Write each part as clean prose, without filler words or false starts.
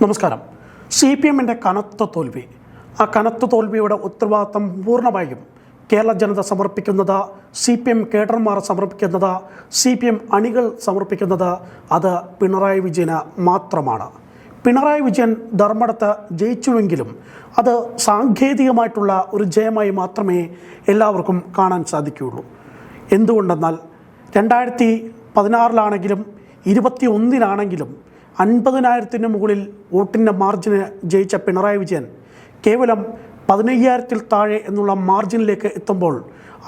നമസ്കാരം. CPM-ന്റെ കനത്ത തോൽവി, ആ കനത്ത തോൽവിയുടെ ഉത്തരവാദിത്തം പൂർണ്ണമായും കേരള ജനത സമർപ്പിക്കുന്നത്, CPM കേഡർമാർ സമർപ്പിക്കുന്നത്, CPM അണികൾ സമർപ്പിക്കുന്നത് അത് പിണറായി വിജയന് മാത്രമാണ്. പിണറായി വിജയൻ ധർമ്മടത്ത് ജയിച്ചുവെങ്കിലും അത് സാങ്കേതികമായിട്ടുള്ള ഒരു ജയമായി മാത്രമേ എല്ലാവർക്കും കാണാൻ സാധിക്കുകയുള്ളൂ. എന്തുകൊണ്ടെന്നാൽ 2016 2021 50,000-ന് മുകളിൽ വോട്ടിൻ്റെ മാർജിന് ജയിച്ച പിണറായി വിജയൻ കേവലം 15,000-ൽ താഴെ എന്നുള്ള മാർജിനിലേക്ക് എത്തുമ്പോൾ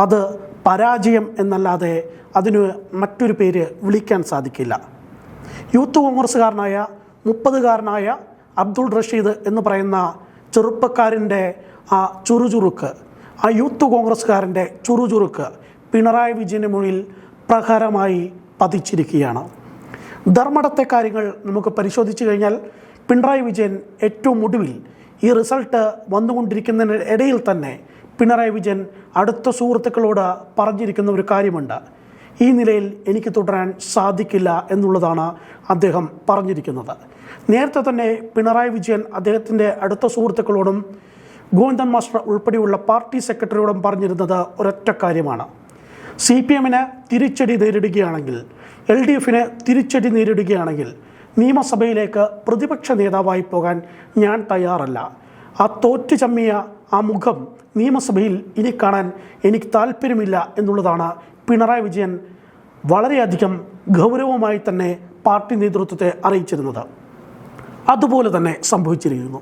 അത് പരാജയം എന്നല്ലാതെ അതിന് മറ്റൊരു പേര് വിളിക്കാൻ സാധിക്കില്ല. യൂത്ത് കോൺഗ്രസ്സുകാരനായ 30-കാരനായ അബ്ദുൾ റഷീദ് എന്ന് പറയുന്ന ചെറുപ്പക്കാരൻ്റെ ആ ചുറുചുറുക്ക്, ആ യൂത്ത് കോൺഗ്രസ്സുകാരൻ്റെ ചുറുചുറുക്ക് പിണറായി വിജയന് മുന്നിൽ പ്രഹരമായി പതിച്ചിരിക്കുകയാണ്. ധർമ്മടത്തെ കാര്യങ്ങൾ നമുക്ക് പരിശോധിച്ച് കഴിഞ്ഞാൽ പിണറായി വിജയൻ ഏറ്റവും ഒടുവിൽ ഈ റിസൾട്ട് വന്നുകൊണ്ടിരിക്കുന്നതിന് ഇടയിൽ തന്നെ പിണറായി വിജയൻ അടുത്ത സുഹൃത്തുക്കളോട് പറഞ്ഞിരിക്കുന്ന ഒരു കാര്യമുണ്ട്. ഈ നിലയിൽ എനിക്ക് തുടരാൻ സാധിക്കില്ല എന്നുള്ളതാണ് അദ്ദേഹം പറഞ്ഞിരിക്കുന്നത്. നേരത്തെ തന്നെ പിണറായി വിജയൻ അദ്ദേഹത്തിൻ്റെ അടുത്ത സുഹൃത്തുക്കളോടും ഗോവിന്ദൻ മാസ്റ്റർ ഉൾപ്പെടെയുള്ള പാർട്ടി സെക്രട്ടറിയോടും പറഞ്ഞിരുന്നത് ഒരൊറ്റ കാര്യമാണ്. CPM-ന് തിരിച്ചടി നേരിടുകയാണെങ്കിൽ, LDF-ന് തിരിച്ചടി നേരിടുകയാണെങ്കിൽ നിയമസഭയിലേക്ക് പ്രതിപക്ഷ നേതാവായി പോകാൻ ഞാൻ തയ്യാറല്ല. ആ തോറ്റു ചമ്മിയ ആ മുഖം നിയമസഭയിൽ ഇനി കാണാൻ എനിക്ക് താല്പര്യമില്ല എന്നുള്ളതാണ് പിണറായി വിജയൻ വളരെയധികം ഗൗരവമായി തന്നെ പാർട്ടി നേതൃത്വത്തെ അറിയിച്ചിരുന്നത്. അതുപോലെ തന്നെ സംഭവിച്ചിരിക്കുന്നു.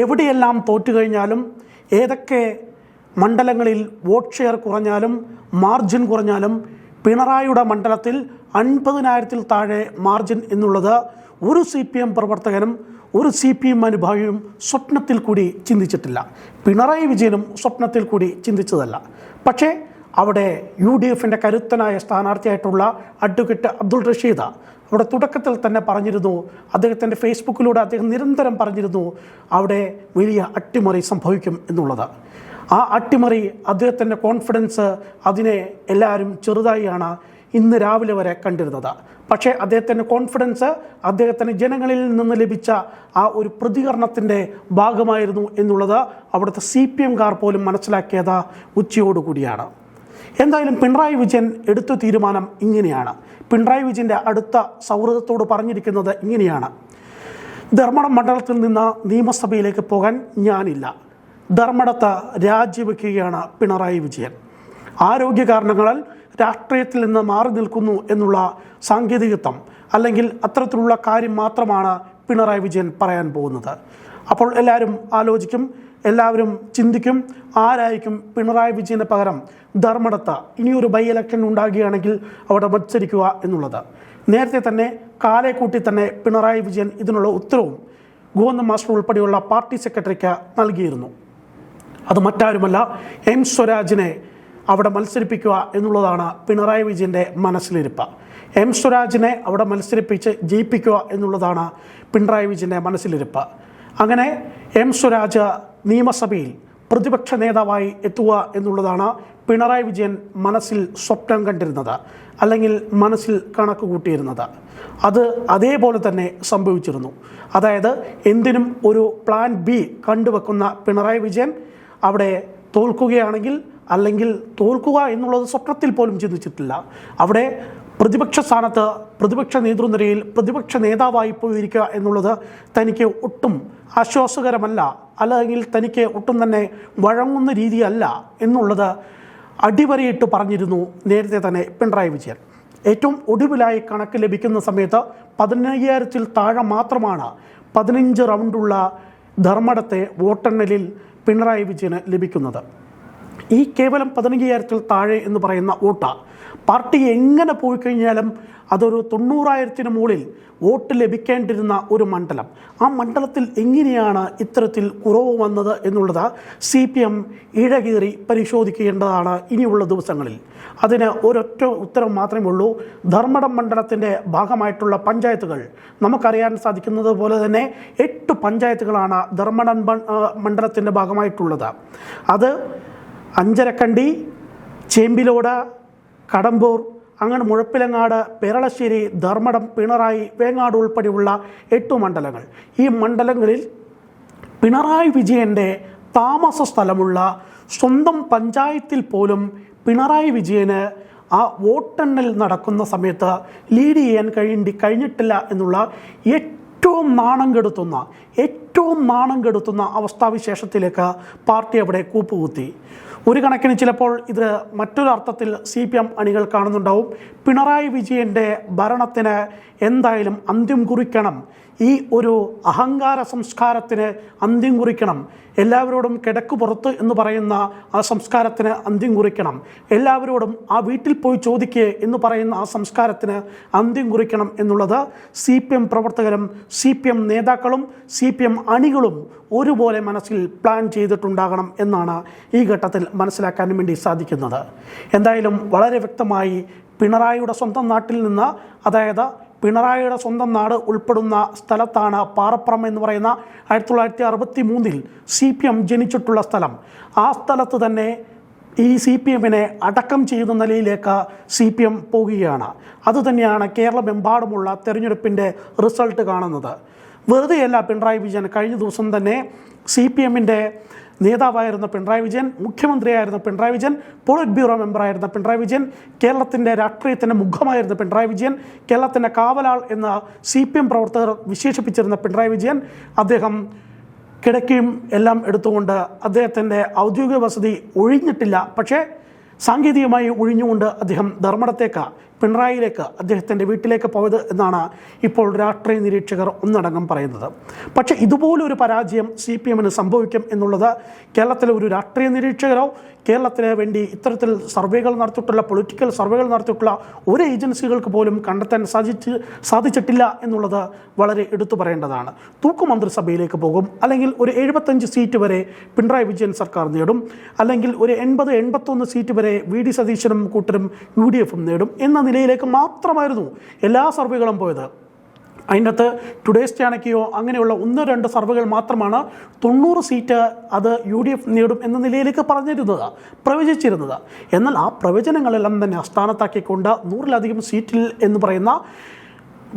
എവിടെയെല്ലാം തോറ്റുകഴിഞ്ഞാലും, ഏതൊക്കെ മണ്ഡലങ്ങളിൽ വോട്ട് ഷെയർ കുറഞ്ഞാലും, മാർജിൻ കുറഞ്ഞാലും, പിണറായിയുടെ മണ്ഡലത്തിൽ 50,000-ൽ താഴെ മാർജിൻ എന്നുള്ളത് ഒരു CPM പ്രവർത്തകനും ഒരു CPM അനുഭാവിയും സ്വപ്നത്തിൽ കൂടി ചിന്തിച്ചിട്ടില്ല. പിണറായി വിജയനും സ്വപ്നത്തിൽ കൂടി ചിന്തിച്ചതല്ല. പക്ഷേ അവിടെ UDF-ന്റെ കരുത്തനായ സ്ഥാനാർത്ഥിയായിട്ടുള്ള അഡ്വക്കേറ്റ് അബ്ദുൾ റഷീദ് അവിടെ തുടക്കത്തിൽ തന്നെ പറഞ്ഞിരുന്നു, അദ്ദേഹത്തിൻ്റെ ഫേസ്ബുക്കിലൂടെ അദ്ദേഹം നിരന്തരം പറഞ്ഞിരുന്നു, അവിടെ വലിയ അട്ടിമറി സംഭവിക്കും എന്നുള്ളത്. ആ അട്ടിമറി, അദ്ദേഹത്തിൻ്റെ കോൺഫിഡൻസ്, അതിനെ എല്ലാവരും ചെറുതായിയാണ് ഇന്ന് രാവിലെ വരെ കണ്ടിരുന്നത്. പക്ഷേ അദ്ദേഹത്തിൻ്റെ കോൺഫിഡൻസ് അദ്ദേഹത്തിന് ജനങ്ങളിൽ നിന്ന് ലഭിച്ച ആ ഒരു പ്രതികരണത്തിൻ്റെ ഭാഗമായിരുന്നു എന്നുള്ളത് അവിടുത്തെ CPM-കാർ പോലും മനസ്സിലാക്കിയത് ഉച്ചയോടുകൂടിയാണ്. എന്തായാലും പിണറായി വിജയൻ എടുത്ത തീരുമാനം ഇങ്ങനെയാണ്. പിണറായി വിജയൻ്റെ അടുത്ത സൗഹൃദത്തോട് പറഞ്ഞിരിക്കുന്നത് ഇങ്ങനെയാണ്: ധർമ്മടം മണ്ഡലത്തിൽ നിന്ന് നിയമസഭയിലേക്ക് പോകാൻ ഞാനില്ല. ധർമ്മടത്ത് രാജിവെക്കുകയാണ് പിണറായി വിജയൻ. ആരോഗ്യ കാരണങ്ങളാൽ രാഷ്ട്രീയത്തിൽ നിന്ന് മാറി നിൽക്കുന്നു എന്നുള്ള സാങ്കേതികത്വം അല്ലെങ്കിൽ അത്തരത്തിലുള്ള കാര്യം മാത്രമാണ് പിണറായി വിജയൻ പറയാൻ പോകുന്നത്. അപ്പോൾ എല്ലാവരും ആലോചിക്കും, എല്ലാവരും ചിന്തിക്കും, ആരായിരിക്കും പിണറായി വിജയന് പകരം ധർമ്മടത്ത് ഇനിയൊരു ബൈ ഇലക്ഷൻ ഉണ്ടാകുകയാണെങ്കിൽ അവിടെ മത്സരിക്കുക എന്നുള്ളത്. നേരത്തെ തന്നെ കാലേക്കൂട്ടി തന്നെ പിണറായി വിജയൻ ഇതിനുള്ള ഉത്തരവും ഗോവിന്ദൻ മാസ്റ്റർ ഉൾപ്പെടെയുള്ള പാർട്ടി സെക്രട്ടറിക്ക് നൽകിയിരുന്നു. അത് മറ്റാരുമല്ല, M സ്വരാജിനെ അവിടെ മത്സരിപ്പിക്കുക എന്നുള്ളതാണ് പിണറായി വിജയൻ്റെ മനസ്സിലിരിപ്പ്. M സ്വരാജിനെ അവിടെ മത്സരിപ്പിച്ച് ജയിപ്പിക്കുക എന്നുള്ളതാണ് പിണറായി വിജയൻ്റെ മനസ്സിലിരിപ്പ്. അങ്ങനെ M സ്വരാജ് നിയമസഭയിൽ പ്രതിപക്ഷ നേതാവായി എത്തുക എന്നുള്ളതാണ് പിണറായി വിജയൻ മനസ്സിൽ സ്വപ്നം കണ്ടിരുന്നത്, അല്ലെങ്കിൽ മനസ്സിൽ കണക്ക് കൂട്ടിയിരുന്നത്. അത് അതേപോലെ തന്നെ സംഭവിച്ചിരുന്നു. അതായത് എന്തിനും ഒരു പ്ലാൻ B കണ്ടുവെക്കുന്ന പിണറായി വിജയൻ അവിടെ തോൽക്കുകയാണെങ്കിൽ, അല്ലെങ്കിൽ തോൽക്കുക എന്നുള്ളത് സ്വപ്നത്തിൽ പോലും ചിന്തിച്ചിട്ടില്ല, അവിടെ പ്രതിപക്ഷ സ്ഥാനത്ത്, പ്രതിപക്ഷ നേതൃനിരയിൽ പ്രതിപക്ഷ നേതാവായി പോയിരിക്കുക എന്നുള്ളത് തനിക്ക് ഒട്ടും ആശ്വാസകരമല്ല, അല്ലെങ്കിൽ തനിക്ക് ഒട്ടും തന്നെ വഴങ്ങുന്ന രീതിയല്ല എന്നുള്ളത് അടിവരയിട്ട് പറഞ്ഞിരുന്നു നേരത്തെ തന്നെ പിണറായി വിജയൻ. ഏറ്റവും ഒടുവിലായി കണക്ക് ലഭിക്കുന്ന സമയത്ത് 15,000-ൽ താഴെ മാത്രമാണ് 15 റൗണ്ടുള്ള ധർമ്മടത്തെ വോട്ടെണ്ണലിൽ പിണറായി വിജയന് ലഭിക്കുന്നത്. ഈ കേവലം 15,000-ൽ താഴെ എന്ന് പറയുന്ന വോട്ട് പാർട്ടി എങ്ങനെ പോയി കഴിഞ്ഞാലും അതൊരു 90,000-ന് മുകളിൽ വോട്ട് ലഭിക്കേണ്ടിരുന്ന ഒരു മണ്ഡലം, ആ മണ്ഡലത്തിൽ എങ്ങനെയാണ് ഇത്തരത്തിൽ കുറവ് വന്നത് എന്നുള്ളത് CPM ഇഴകീറി പരിശോധിക്കേണ്ടതാണ് ഇനിയുള്ള ദിവസങ്ങളിൽ. അതിന് ഒരൊറ്റ ഉത്തരം മാത്രമേ ഉള്ളൂ. ധർമ്മടം മണ്ഡലത്തിൻ്റെ ഭാഗമായിട്ടുള്ള പഞ്ചായത്തുകൾ നമുക്കറിയാൻ സാധിക്കുന്നത് പോലെ തന്നെ 8 പഞ്ചായത്തുകളാണ് ധർമ്മടം മണ്ഡലത്തിൻ്റെ ഭാഗമായിട്ടുള്ളത്. അത് അഞ്ചരക്കണ്ടി, ചേമ്പിലോട്, കടമ്പൂർ, അങ്ങനെ മുഴപ്പിലങ്ങാട്, പേരളശ്ശേരി, ധർമ്മടം, പിണറായി, വേങ്ങാട് ഉൾപ്പെടെയുള്ള 8 മണ്ഡലങ്ങൾ. ഈ മണ്ഡലങ്ങളിൽ പിണറായി വിജയൻ്റെ താമസ സ്ഥലമുള്ള സ്വന്തം പഞ്ചായത്തിൽ പോലും പിണറായി വിജയന് ആ വോട്ടെണ്ണൽ നടക്കുന്ന സമയത്ത് ലീഡ് ചെയ്യാൻ കഴിഞ്ഞിട്ടില്ല എന്നുള്ള ഏറ്റവും നാണം കെടുത്തുന്ന അവസ്ഥാവിശേഷത്തിലേക്ക് പാർട്ടി അവിടെ കൂപ്പുകുത്തി. ഒരു കണക്കിന് ചിലപ്പോൾ ഇത് മറ്റൊരു അർത്ഥത്തിൽ CPM അണികൾ കാണുന്നുണ്ടാവും. പിണറായി വിജയൻ്റെ ഭരണത്തിന് എന്തായാലും അന്ത്യം കുറിക്കണം, ഈ ഒരു അഹങ്കാര സംസ്കാരത്തിന് അന്ത്യം കുറിക്കണം, എല്ലാവരോടും കിടക്ക് പുറത്ത് എന്ന് പറയുന്ന ആ സംസ്കാരത്തിന് അന്ത്യം കുറിക്കണം, എല്ലാവരോടും ആ വീട്ടിൽ പോയി ചോദിക്കുക എന്ന് പറയുന്ന ആ സംസ്കാരത്തിന് അന്ത്യം കുറിക്കണം എന്നുള്ളത് CPM പ്രവർത്തകരും CPM നേതാക്കളും CPM അണികളും ഒരുപോലെ മനസ്സിൽ പ്ലാൻ ചെയ്തിട്ടുണ്ടാകണം എന്നാണ് ഈ ഘട്ടത്തിൽ മനസ്സിലാക്കാൻ വേണ്ടി സാധിക്കുന്നത്. എന്തായാലും വളരെ വ്യക്തമായി പിണറായിയുടെ സ്വന്തം നാട്ടിൽ നിന്ന്, അതായത് പിണറായിയുടെ സ്വന്തം നാട് ഉൾപ്പെടുന്ന സ്ഥലത്താണ് പാറപ്പുറം എന്ന് പറയുന്ന 1963 CPM ജനിച്ചിട്ടുള്ള സ്ഥലം. ആ സ്ഥലത്ത് തന്നെ ഈ CPMനെ അടക്കം ചെയ്യുന്ന നിലയിലേക്ക് CPM പോവുകയാണ്. അതുതന്നെയാണ് കേരളമെമ്പാടുമുള്ള തെരഞ്ഞെടുപ്പിൻ്റെ റിസൾട്ട് കാണുന്നത്. വെറുതെയല്ല പിണറായി വിജയൻ കഴിഞ്ഞ ദിവസം തന്നെ CPMൻ്റെ നേതാവായിരുന്ന പിണറായി വിജയൻ, മുഖ്യമന്ത്രിയായിരുന്ന പിണറായി വിജയൻ, പോളിറ്റ് ബ്യൂറോ മെമ്പറായിരുന്ന പിണറായി വിജയൻ, കേരളത്തിൻ്റെ രാഷ്ട്രീയത്തിൻ്റെ മുഖമായിരുന്ന പിണറായി വിജയൻ, കേരളത്തിൻ്റെ കാവലാൾ എന്ന CPM പ്രവർത്തകർ വിശേഷിപ്പിച്ചിരുന്ന പിണറായി വിജയൻ, അദ്ദേഹം കിടക്കയും എല്ലാം എടുത്തുകൊണ്ട് അദ്ദേഹത്തിൻ്റെ ഔദ്യോഗിക വസതി ഒഴിഞ്ഞിട്ടില്ല, പക്ഷേ സാങ്കേതികമായി ഒഴിഞ്ഞുകൊണ്ട് അദ്ദേഹം ധർമ്മടത്തേക്ക്, പിണറായിയിലേക്ക്, അദ്ദേഹത്തിൻ്റെ വീട്ടിലേക്ക് പോയത് എന്നാണ് ഇപ്പോൾ രാഷ്ട്രീയ നിരീക്ഷകർ ഒന്നടങ്കം പറയുന്നത്. പക്ഷേ ഇതുപോലൊരു പരാജയം CPMന് സംഭവിക്കും എന്നുള്ളത് കേരളത്തിലെ ഒരു രാഷ്ട്രീയ നിരീക്ഷകരോ കേരളത്തിന് വേണ്ടി ഇത്തരത്തിൽ സർവേകൾ നടത്തിയിട്ടുള്ള, പൊളിറ്റിക്കൽ സർവേകൾ നടത്തിയിട്ടുള്ള ഒരു ഏജൻസികൾക്ക് പോലും കണ്ടെത്താൻ സാധിച്ചിട്ടില്ല എന്നുള്ളത് വളരെ എടുത്തു പറയേണ്ടതാണ്. തൂക്കുമന്ത്രിസഭയിലേക്ക് പോകും, അല്ലെങ്കിൽ ഒരു 75 സീറ്റ് വരെ പിണറായി വിജയൻ സർക്കാർ നേടും, അല്ലെങ്കിൽ ഒരു 80-81 സീറ്റ് വരെ VD സതീശനും കൂട്ടരും UDFും നേടും എന്ന നിലയിലേക്ക് മാത്രമായിരുന്നു എല്ലാ സർവേകളും പോയത്. അതിനകത്ത് ടുഡേസ് ചാനക്കിയോ അങ്ങനെയുള്ള 1-2 സർവേകൾ മാത്രമാണ് 90 സീറ്റ് അത് UDF നേടും എന്ന നിലയിലേക്ക് പ്രവചിച്ചിരുന്നത്. എന്നാൽ ആ പ്രവചനങ്ങളെല്ലാം തന്നെ അസ്ഥാനത്താക്കിക്കൊണ്ട് 100-ലധികം സീറ്റിൽ എന്ന് പറയുന്ന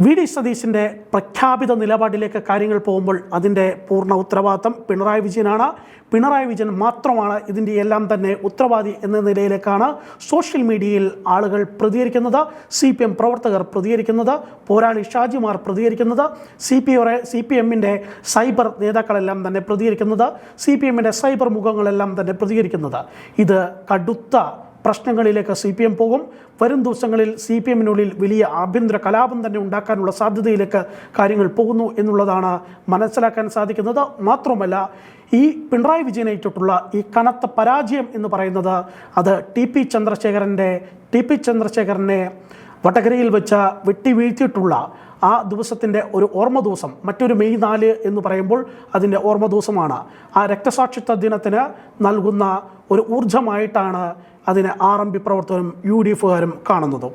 VD സതീശൻ്റെ പ്രഖ്യാപിത നിലപാടിലേക്ക് കാര്യങ്ങൾ പോകുമ്പോൾ അതിൻ്റെ പൂർണ്ണ ഉത്തരവാദിത്തം പിണറായി വിജയനാണ്. പിണറായി വിജയൻ മാത്രമാണ് ഇതിൻ്റെ എല്ലാം തന്നെ ഉത്തരവാദി എന്ന നിലയിലേക്കാണ് സോഷ്യൽ മീഡിയയിൽ ആളുകൾ പ്രതികരിക്കുന്നത്, CPM പ്രവർത്തകർ പ്രതികരിക്കുന്നത്, പോരാളി ഷാജിമാർ പ്രതികരിക്കുന്നത്, CPMൻ്റെ സൈബർ നേതാക്കളെല്ലാം തന്നെ പ്രതികരിക്കുന്നത്, CPMൻ്റെ സൈബർ മുഖങ്ങളെല്ലാം തന്നെ പ്രതികരിക്കുന്നത്. ഇത് കടുത്ത പ്രശ്നങ്ങളിലേക്ക് CPM പോകും. വരും ദിവസങ്ങളിൽ CPMനുള്ളിൽ വലിയ ആഭ്യന്തര കലാപം തന്നെ ഉണ്ടാക്കാനുള്ള സാധ്യതയിലേക്ക് കാര്യങ്ങൾ പോകുന്നു എന്നുള്ളതാണ് മനസ്സിലാക്കാൻ സാധിക്കുന്നത്. മാത്രമല്ല, ഈ പിണറായി വിജയനേറ്റിട്ടുള്ള ഈ കനത്ത പരാജയം എന്ന് പറയുന്നത് അത് TP ചന്ദ്രശേഖരനെ വടകരയിൽ വെച്ച് വെട്ടി വീഴ്ത്തിയിട്ടുള്ള ആ ദിവസത്തിൻ്റെ ഒരു ഓർമ്മ ദിവസം, മറ്റൊരു മെയ് 4 എന്ന് പറയുമ്പോൾ അതിൻ്റെ ഓർമ്മ ദിവസമാണ്. ആ രക്തസാക്ഷിത്വ ദിനത്തിന് നൽകുന്ന ഒരു ഊർജ്ജമായിട്ടാണ് അതിനെ RMP പ്രവർത്തകരും UDFകാരും കാണുന്നത്.